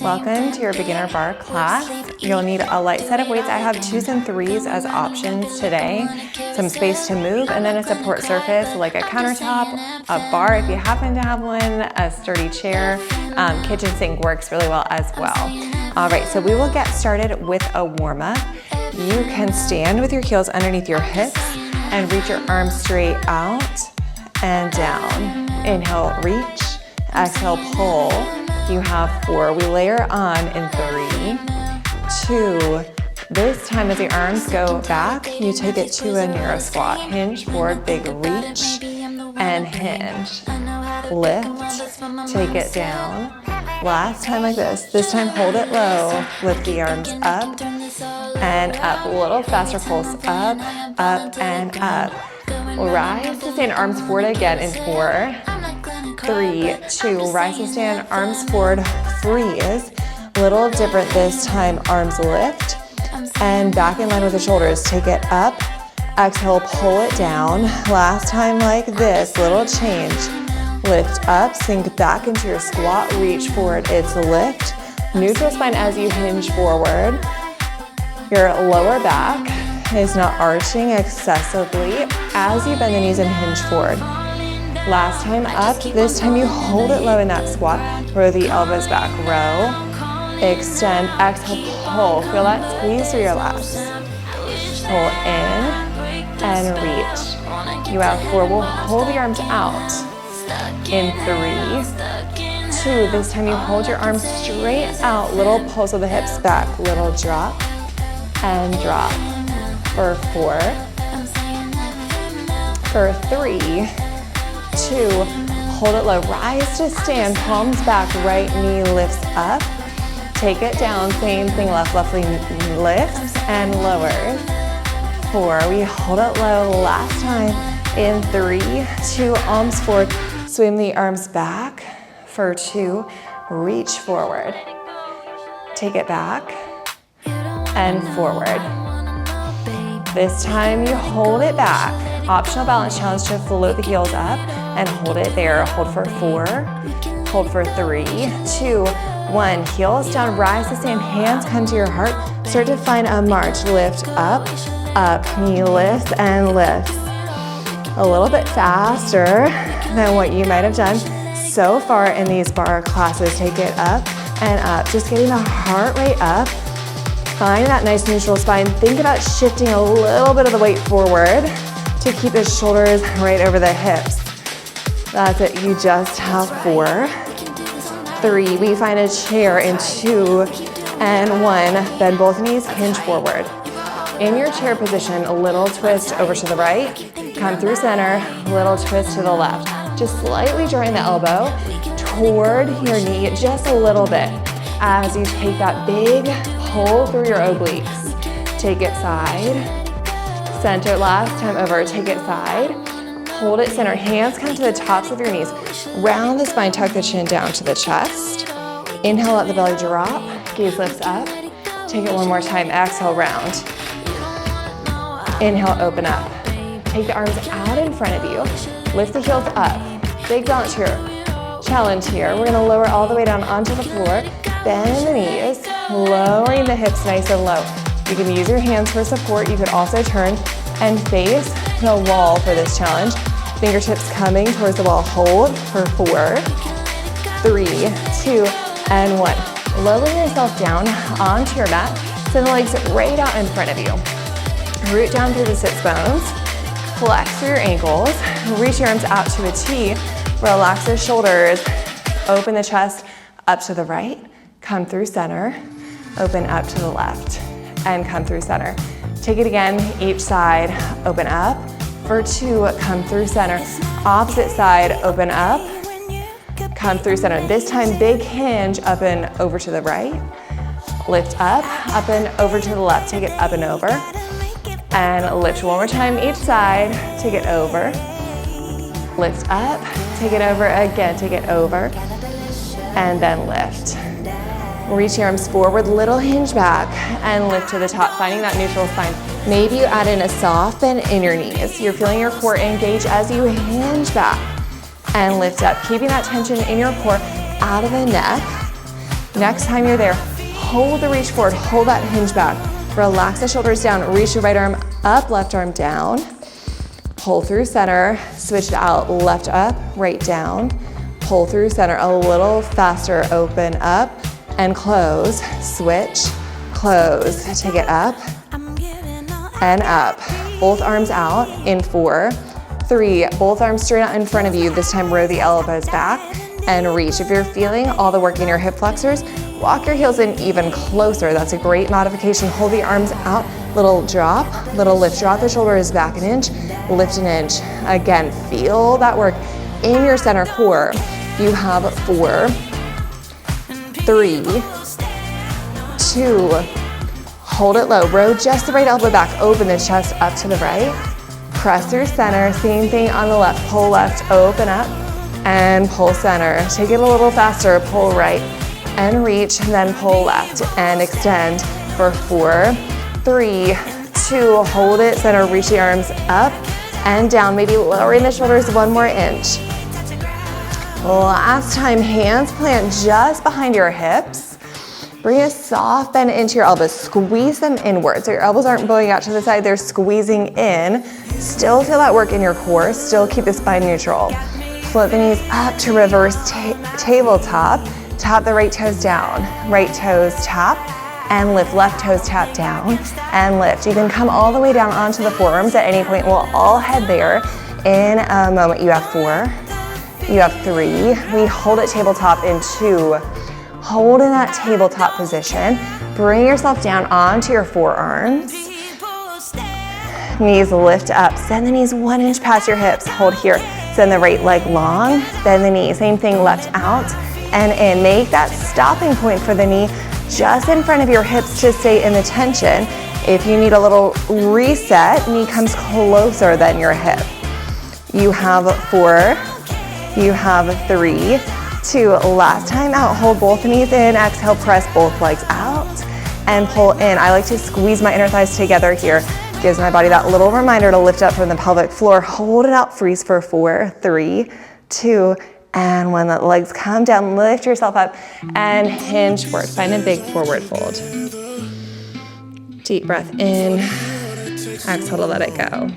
Welcome to your beginner barre class. You'll need a light set of weights. I have 2s and 3s as options today. Some space to move, and then a support surface like a countertop, a bar if you happen to have one, a sturdy chair. Kitchen sink works really well as well. All right, so we will get started with a warm-up. You can stand with your heels underneath your hips and reach your arms straight out and down. Inhale, reach. Exhale, pull. You have 4. We layer on in 3, 2. This time as the arms go back, you take it to a narrow squat. Hinge forward, big reach, and hinge. Lift, take it down. Last time like this. This time hold it low. Lift the arms up and up. A little faster pulse. Up, up, and up. Rise to stand, arms forward again in 4, 3, 2, rise to stand, arms forward, freeze. Little different this time, arms lift and back in line with the shoulders. Take it up, exhale, pull it down. Last time like this, little change. Lift up, sink back into your squat, reach forward, it's lift. Neutral spine as you hinge forward. Your lower back is not arching excessively as you bend the knees and hinge forward. Last time up, this time you hold it low in that squat. Row the elbows back, row, extend, exhale, pull. Feel that squeeze through your lats. Pull in and reach. You have 4, we'll hold the arms out. In 3, 2, this time you hold your arms straight out. Little pulse of the hips back, little drop and drop. For 4, for 3, 2, hold it low, rise to stand, palms back, right knee lifts up, take it down, same thing, left knee lifts and lowers. 4, we hold it low, last time, in 3, 2, arms forward, swing the arms back, for 2, reach forward, take it back, and forward. This time you hold it back. Optional balance challenge to float the heels up and hold it there. Hold for 4, hold for 3, 2, 1. Heels down, rise to stand, hands come to your heart. Start to find a march. Lift up, up, knee lifts and lifts. A little bit faster than what you might have done so far in these barre classes. Take it up and up. Just getting the heart rate up. Find that nice neutral spine. Think about shifting a little bit of the weight forward to keep the shoulders right over the hips. That's it, you just have 4, 3, we find a chair in 2 and 1. Bend both knees, hinge forward. In your chair position, a little twist over to the right, come through center, little twist to the left. Just slightly drawing the elbow toward your knee just a little bit as you take that big pull through your obliques. Take it side, center, last time over, take it side, hold it center, hands come to the tops of your knees, round the spine, tuck the chin down to the chest, inhale, let the belly drop, gaze lifts up, take it one more time, exhale, round, inhale, open up, take the arms out in front of you, lift the heels up, big balance here, challenge here, we're gonna lower all the way down onto the floor, bend the knees, lowering the hips nice and low. You can use your hands for support. You could also turn and face the wall for this challenge. Fingertips coming towards the wall. Hold for 4, 3, 2, and 1. Lowering yourself down onto your mat. Send the legs right out in front of you. Root down through the sits bones. Flex through your ankles. Reach your arms out to a T. Relax the shoulders. Open the chest up to the right. Come through center, open up to the left, and come through center. Take it again, each side, open up. For 2, come through center. Opposite side, open up, come through center. This time, big hinge up and over to the right. Lift up and over to the left. Take it up and over. And lift one more time, each side, take it over. Lift up, take it over again, take it over. And then lift. Reach your arms forward, little hinge back, and lift to the top, finding that neutral spine. Maybe you add in a soft bend in your knees. You're feeling your core engage as you hinge back and lift up, keeping that tension in your core out of the neck. Next time you're there, hold the reach forward, hold that hinge back. Relax the shoulders down, reach your right arm up, left arm down. Pull through center, switch it out, left up, right down. Pull through center, a little faster, open up and close, switch, close. Take it up and up. Both arms out in 4, 3, both arms straight out in front of you. This time row the elbows back and reach. If you're feeling all the work in your hip flexors, walk your heels in even closer. That's a great modification. Hold the arms out, little drop, little lift. Drop the shoulders back an inch, lift an inch. Again, feel that work in your center core. You have 4, 3, 2, hold it low. Row just the right elbow back, open the chest up to the right. Press through center, same thing on the left. Pull left, open up, and pull center. Take it a little faster, pull right, and reach, and then pull left, and extend for 4, 3, 2, hold it, center, reach the arms up and down, maybe lowering the shoulders 1 more inch. Last time, hands plant just behind your hips. Bring a soft bend into your elbows, squeeze them inward. So your elbows aren't bowing out to the side, they're squeezing in. Still feel that work in your core, still keep the spine neutral. Float the knees up to reverse tabletop. Tap the right toes down, right toes tap and lift, left toes tap down and lift. You can come all the way down onto the forearms at any point. We'll all head there in a moment. You have 4, you have 3. We hold it tabletop in 2. Hold in that tabletop position. Bring yourself down onto your forearms. Knees lift up, send the knees 1 inch past your hips. Hold here, send the right leg long, bend the knee. Same thing, left out and in. Make that stopping point for the knee just in front of your hips to stay in the tension. If you need a little reset, knee comes closer than your hip. You have 4, you have 3, 2. Last time out, hold both knees in, exhale, press both legs out and pull in. I like to squeeze my inner thighs together here. Gives my body that little reminder to lift up from the pelvic floor. Hold it out, freeze for 4, 3, 2, and when the legs come down, lift yourself up and hinge forward. Find a big forward fold. Deep breath in, exhale to let it go.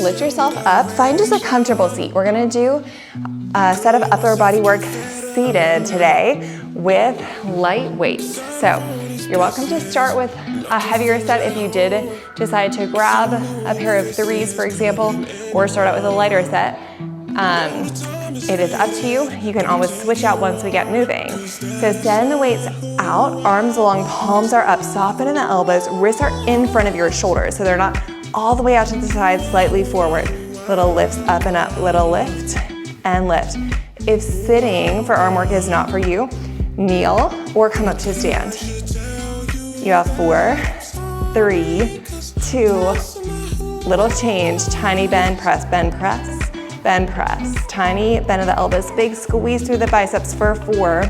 Lift yourself up, find just a comfortable seat. We're gonna do a set of upper body work seated today with light weights. So you're welcome to start with a heavier set if you did decide to grab a pair of 3s, for example, or start out with a lighter set. It is up to you. You can always switch out once we get moving. So send the weights out, arms along, palms are up, soften in the elbows, wrists are in front of your shoulders, so they're not all the way out to the side, slightly forward. Little lifts up and up, little lift and lift. If sitting for arm work is not for you, kneel or come up to stand. You have 4, 3, 2, little change, tiny bend, press, bend, press, bend, press. Tiny bend of the elbows, big squeeze through the biceps for 4,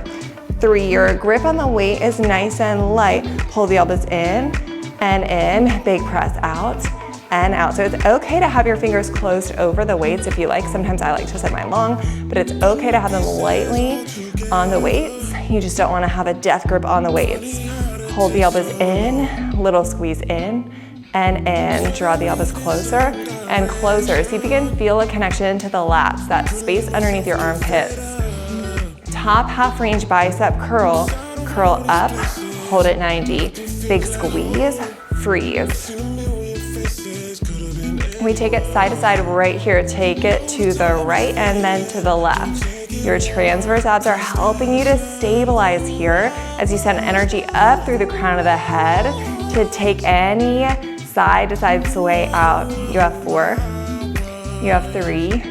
3. Your grip on the weight is nice and light. Pull the elbows in and in, big press out and out. So it's okay to have your fingers closed over the weights if you like. Sometimes I like to set mine long, but it's okay to have them lightly on the weights. You just don't want to have a death grip on the weights. Hold the elbows in, little squeeze in and in. Draw the elbows closer and closer. See if you can feel a connection to the lats, that space underneath your armpits. Top half range bicep curl, curl up, hold it 90. Big squeeze, freeze. We take it side to side right here. Take it to the right and then to the left. Your transverse abs are helping you to stabilize here as you send energy up through the crown of the head to take any side to side sway out. You have 4, you have 3,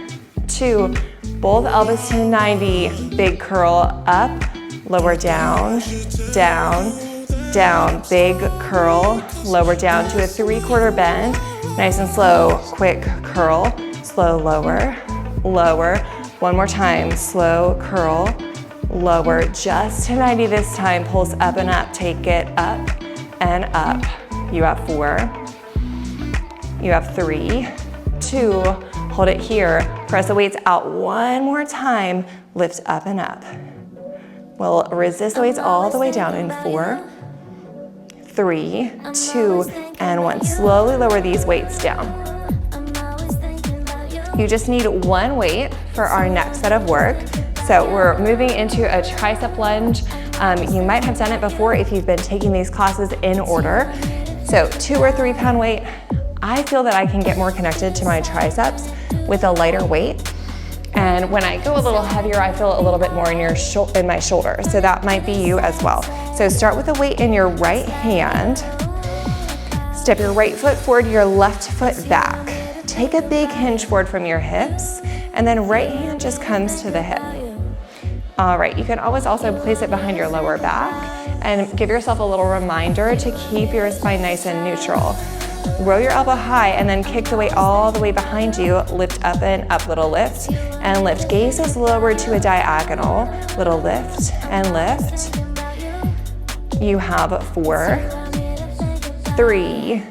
2, both elbows to 90, big curl up, lower down, down, down, big curl, lower down to a 3/4 bend, nice and slow, quick curl, slow lower, lower. One more time, slow curl, lower, just to 90 this time, pulse up and up, take it up and up. You have 4, you have 3, 2, hold it here, press the weights out one more time, lift up and up. We'll resist the weights all the way down in 4, 3, 2, and 1. Slowly lower these weights down. You just need one weight for our next set of work. So we're moving into a tricep lunge. You might have done it before if you've been taking these classes in order. So 2 or 3 pound weight. I feel that I can get more connected to my triceps with a lighter weight. And when I go a little heavier, I feel a little bit more in my shoulder. So that might be you as well. So start with the weight in your right hand. Step your right foot forward, your left foot back. Take a big hinge forward from your hips, and then right hand just comes to the hip. All right, you can always also place it behind your lower back and give yourself a little reminder to keep your spine nice and neutral. Row your elbow high and then kick the weight all the way behind you. Lift up and up, little lift, and lift. Gaze is lowered to a diagonal. Little lift and lift. You have 4, 3,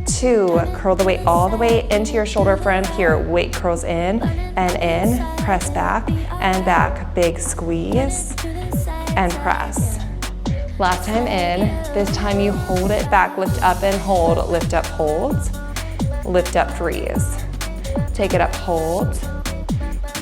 2, curl the weight all the way into your shoulder front. Here, weight curls in and in, press back and back. Big squeeze and press. Last time in, this time you hold it back, lift up and hold, lift up, hold, lift up, freeze. Take it up, hold,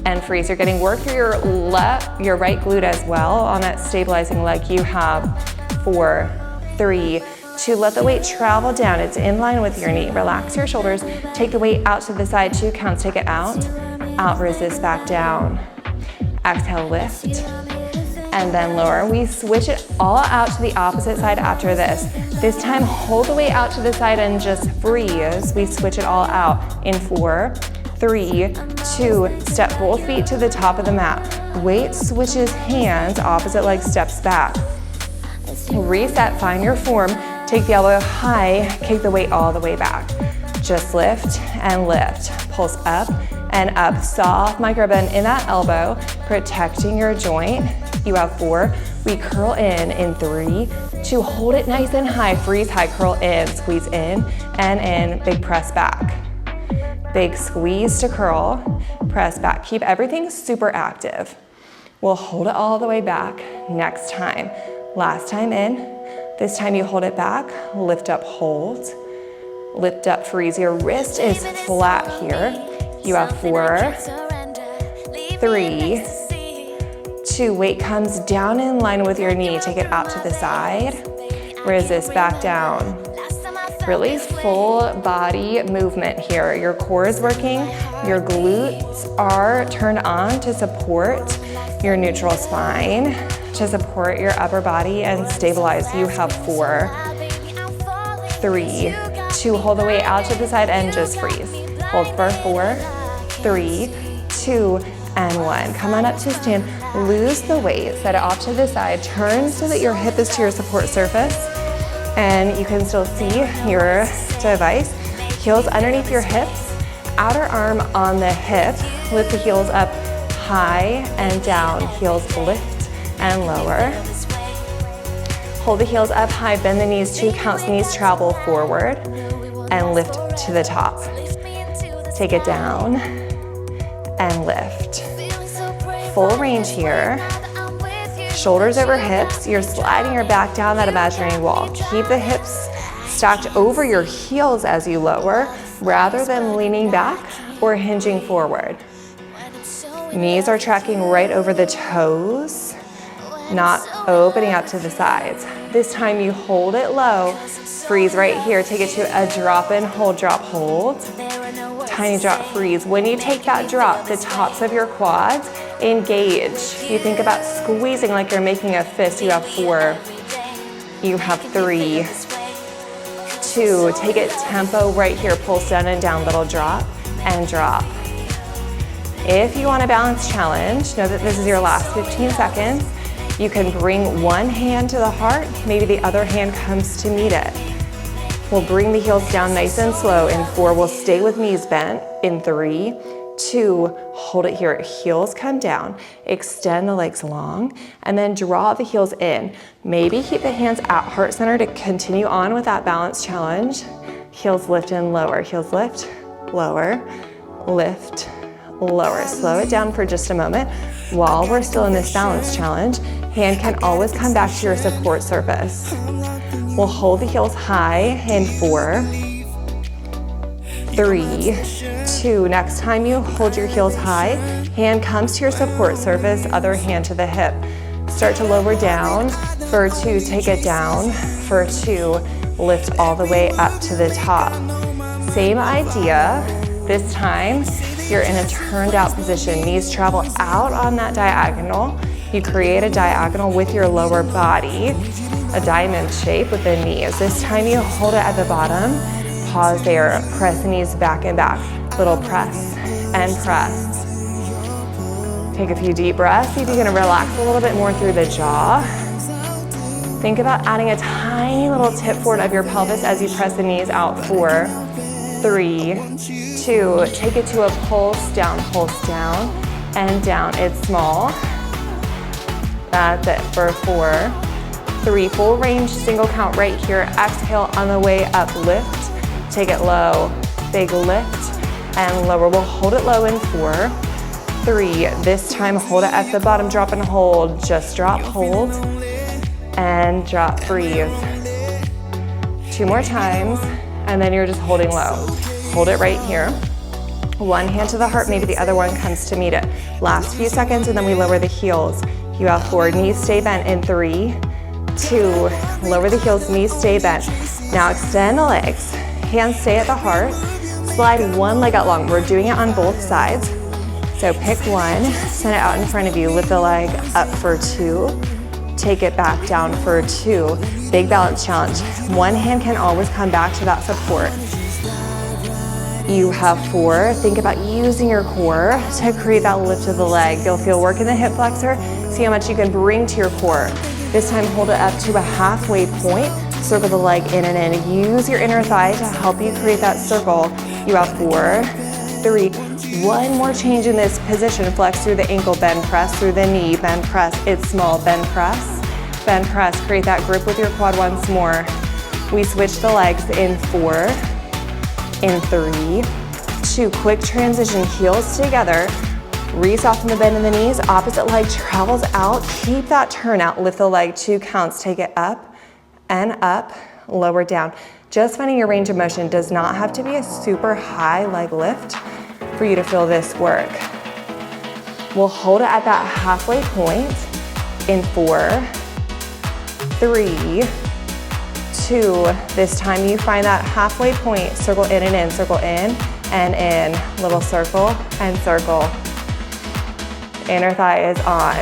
and freeze. You're getting work through your right glute as well on that stabilizing leg. You have 4, 3, 2, let the weight travel down. It's in line with your knee. Relax your shoulders. Take the weight out to the side, 2 counts. Take it out, resist, back down. Exhale, lift, and then lower. We switch it all out to the opposite side after this. This time, hold the weight out to the side and just freeze. We switch it all out in 4, 3, 2, step both feet to the top of the mat. Weight switches hands, opposite leg steps back. Reset, find your form. Take the elbow high, kick the weight all the way back. Just lift and lift. Pulse up and up. Soft micro bend in that elbow, protecting your joint. You have 4. We curl in 3, 2, hold it nice and high. Freeze high, curl in, squeeze in and in. Big press back. Big squeeze to curl, press back. Keep everything super active. We'll hold it all the way back next time. Last time in. This time you hold it back, lift up, hold, lift up, freeze. Your wrist is flat here. You have 4, 3, 2, weight comes down in line with your knee. Take it out to the side, resist, back down. Really full body movement here. Your core is working, your glutes are turned on to support your neutral spine, to support your upper body and stabilize. You have 4, 3, 2, hold the weight out to the side and just freeze. Hold for 4, 3, 2, and 1. Come on up to stand, lose the weight, set it off to the side, turn so that your hip is to your support surface, and you can still see your device. Heels underneath your hips, outer arm on the hip, lift the heels up high and down, heels lift and lower. Hold the heels up high, bend the knees, 2 counts, knees travel forward and lift to the top. Take it down and lift. Full range here. Shoulders over hips, you're sliding your back down that imaginary wall. Keep the hips stacked over your heels as you lower, rather than leaning back or hinging forward. Knees are tracking right over the toes, not opening up to the sides. This time you hold it low, freeze right here, take it to a drop in, hold, drop, hold. Tiny drop, freeze. When you take that drop, the tops of your quads engage. You think about squeezing like you're making a fist. You have 4, you have 3, 2, take it tempo right here, pulse down and down, little drop and drop. If you want a balance challenge, know that this is your last 15 seconds. You can bring one hand to the heart, maybe the other hand comes to meet it. We'll bring the heels down nice and slow. In 4, we'll stay with knees bent. In 3, 2, hold it here. Heels come down, extend the legs long, and then draw the heels in. Maybe keep the hands at heart center to continue on with that balance challenge. Heels lift and lower. Heels lift, lower, lift, lower. Slow it down for just a moment. While we're still in this balance challenge, hand can always come back to your support surface. We'll hold the heels high in 4, 3, 2. Next time you hold your heels high, hand comes to your support surface, other hand to the hip. Start to lower down. For 2, take it down. For 2, lift all the way up to the top. Same idea. This time, you're in a turned out position. Knees travel out on that diagonal. You create a diagonal with your lower body, a diamond shape with the knees. This time you hold it at the bottom. Pause there. Press the knees back and back. Little press and press. Take a few deep breaths. See if you can relax a little bit more through the jaw. Think about adding a tiny little tip forward of your pelvis as you press the knees out. 4, 3, 2. Take it to a pulse down, and down. It's small. That's it for 4, 3. Full range, single count right here. Exhale on the way up, lift. Take it low, big lift, and lower. We'll hold it low in 4, 3. This time hold it at the bottom, drop and hold. Just drop, hold, and drop, breathe. 2 more times, and then you're just holding low. Hold it right here. One hand to the heart, maybe the other one comes to meet it. Last few seconds, and then we lower the heels. You have 4, knees stay bent in 3, 2. Lower the heels, knees stay bent. Now extend the legs. Hands stay at the heart. Slide one leg out long. We're doing it on both sides. So pick one, send it out in front of you. Lift the leg up for 2. Take it back down for 2. Big balance challenge. One hand can always come back to that support. You have 4. Think about using your core to create that lift of the leg. You'll feel work in the hip flexor. See how much you can bring to your core. This time hold it up to a halfway point. Circle the leg in and in. Use your inner thigh to help you create that circle. You have 4, 3. One more change in this position. Flex through the ankle, bend, press through the knee, bend, press. It's small, bend, press, bend, press. Create that grip with your quad once more. We switch the legs in 4, in 3, 2. Quick transition, heels together. Re-soften the bend in the knees. Opposite leg travels out. Keep that turn out. Lift the leg 2 counts. Take it up and up, lower down. Just finding your range of motion. Does not have to be a super high leg lift for you to feel this work. We'll hold it at that halfway point in 4, 3, 2. This time you find that halfway point. Circle in and in, circle in and in. Little circle and circle. Inner thigh is on.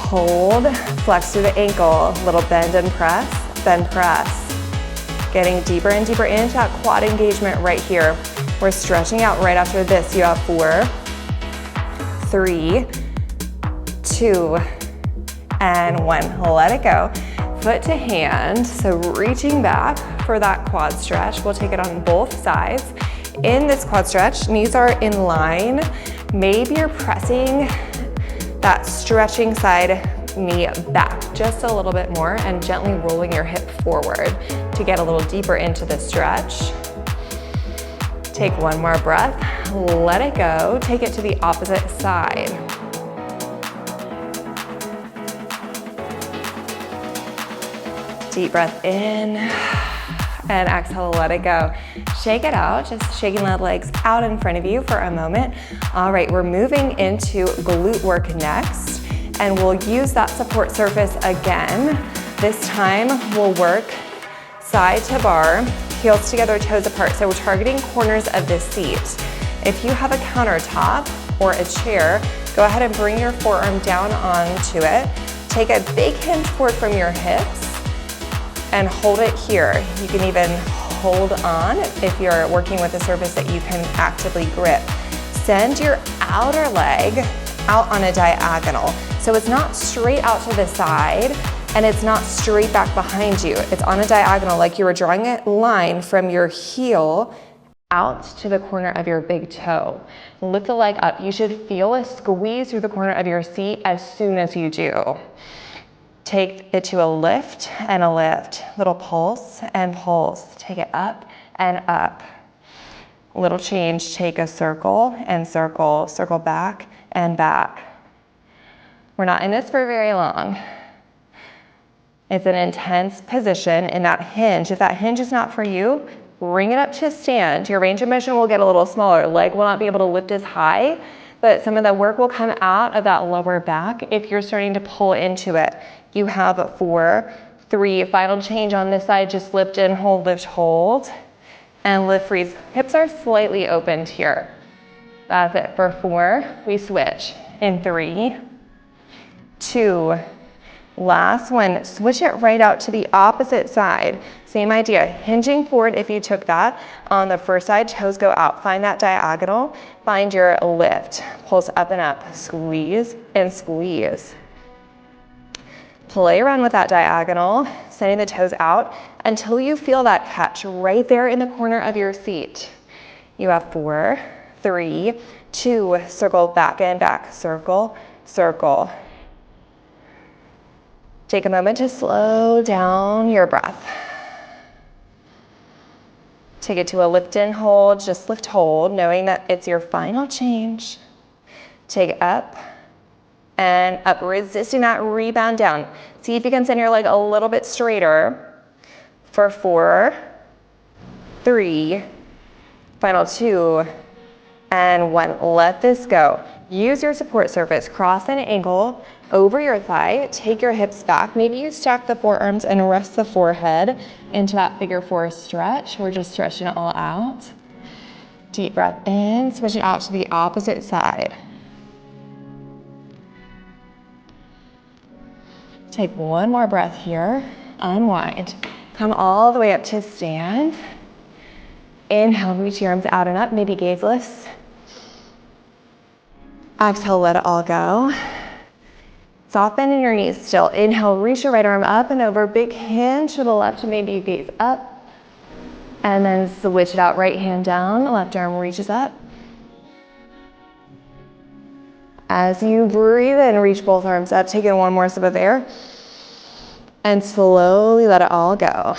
Hold, flex through the ankle. Little bend and press, bend, press. Getting deeper and deeper into that quad engagement right here. We're stretching out right after this. You have 4, 3, 2, and 1. Let it go. Foot to hand, so reaching back for that quad stretch. We'll take it on both sides. In this quad stretch, knees are in line. Maybe you're pressing that stretching side knee back just a little bit more and gently rolling your hip forward to get a little deeper into the stretch. Take one more breath, let it go. Take it to the opposite side. Deep breath in and exhale, let it go. Shake it out, just shaking the legs out in front of you for a moment. All right, we're moving into glute work next, and we'll use that support surface again. This time we'll work side to bar, heels together, toes apart. So we're targeting corners of the seat. If you have a countertop or a chair, go ahead and bring your forearm down onto it. Take a big hinge forward from your hips and hold it here. You can even hold on if you're working with a surface that you can actively grip. Send your outer leg out on a diagonal. So it's not straight out to the side and it's not straight back behind you. It's on a diagonal, like you were drawing a line from your heel out to the corner of your big toe. Lift the leg up. You should feel a squeeze through the corner of your seat as soon as you do. Take it to a lift and a lift. Little pulse and pulse. Take it up and up. Little change, take a circle and circle, circle back and back. We're not in this for very long. It's an intense position in that hinge. If that hinge is not for you, bring it up to stand. Your range of motion will get a little smaller. Leg will not be able to lift as high, but some of the work will come out of that lower back if you're starting to pull into it. You have 4, 3, final change on this side, just lift in, hold, and lift, freeze. Hips are slightly opened here. That's it for 4, we switch. In 3, 2, last one, switch it right out to the opposite side. Same idea, hinging forward if you took that. On the first side, toes go out. Find that diagonal, find your lift. Pulse up and up, squeeze and squeeze. Play around with that diagonal, sending the toes out until you feel that catch right there in the corner of your seat. You have 4, 3, 2, circle back and back, circle, circle. Take a moment to slow down your breath. Take it to a lift and hold, just lift, hold, knowing that it's your final change. Take it up and up, resisting that rebound down. See if you can send your leg a little bit straighter for 4, 3, final 2, and 1. Let this go. Use your support surface, cross an ankle over your thigh, take your hips back. Maybe you stack the forearms and rest the forehead into that figure 4 stretch. We're just stretching it all out. Deep breath in, switch it out to the opposite side. Take one more breath here, unwind. Come all the way up to stand. Inhale, reach your arms out and up, maybe gazeless. Exhale, let it all go. Soft bend in your knees still. Inhale, reach your right arm up and over, big hand to the left, maybe you gaze up. And then switch it out, right hand down, left arm reaches up. As you breathe in, reach both arms up, take in one more sip of air. And slowly let it all go.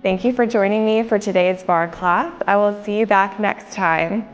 Thank you for joining me for today's barre class. I will see you back next time.